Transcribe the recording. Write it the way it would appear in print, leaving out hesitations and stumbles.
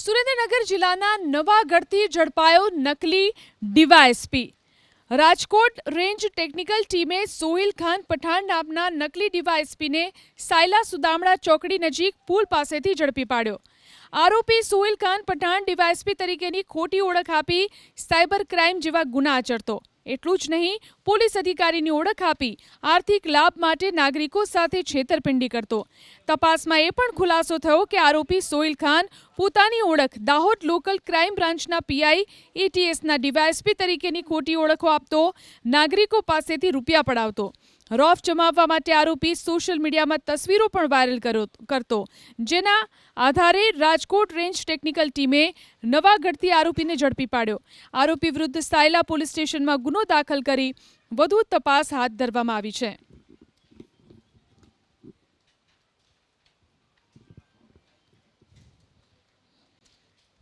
સુરેન્દ્રનગર જિલ્લાના નવાગઢથી ઝડપાયો નકલી DYSP. Rajkot range technical ટીમે સોહિલ ખાન પઠાણ નામના નકલી ડીવાયએસપીને સાયલા સુદામડા ચોકડી નજીક પુલ પાસેથી ઝડપી પાડ્યો। આરોપી સોહિલ ખાન પઠાણ ડીવાયએસપી તરીકેની ખોટી ઓળખ આપી સાયબર ક્રાઇમ જેવા ગુના આચરતો। એટલું જ નહીં, પોલીસ અધિકારીની ઓળખ આપી આર્થિક લાભ માટે નાગરિકો સાથે છેતરપિંડી કરતો। તપાસમાં એ પણ ખુલાસો થયો કે આરોપી સોહિલ ખાન પોતાની ઓળખ દાહોદ લોકલ ક્રાઇમ બ્રાન્ચના પીઆઈ એટીએસના ડીવાયએસપી તરીકેની ખોટી ઓળખો આપતો, નાગરિકો પાસેથી રૂપિયા પડાવતો। રોફ જમાવવા માટે આરોપી સોશિયલ મીડિયામાં તસવીરો પણ વાયરલ કરતો, જેના આધારે રાજકોટ રેન્જ ટેકનિકલ ટીમે નવાગઢથી આરોપીને ઝડપી પાડ્યો। આરોપી વિરુદ્ધ સાયલા પોલીસ સ્ટેશનમાં ગુનો દાખલ કરી વધુ તપાસ હાથ ધરવામાં આવી છે।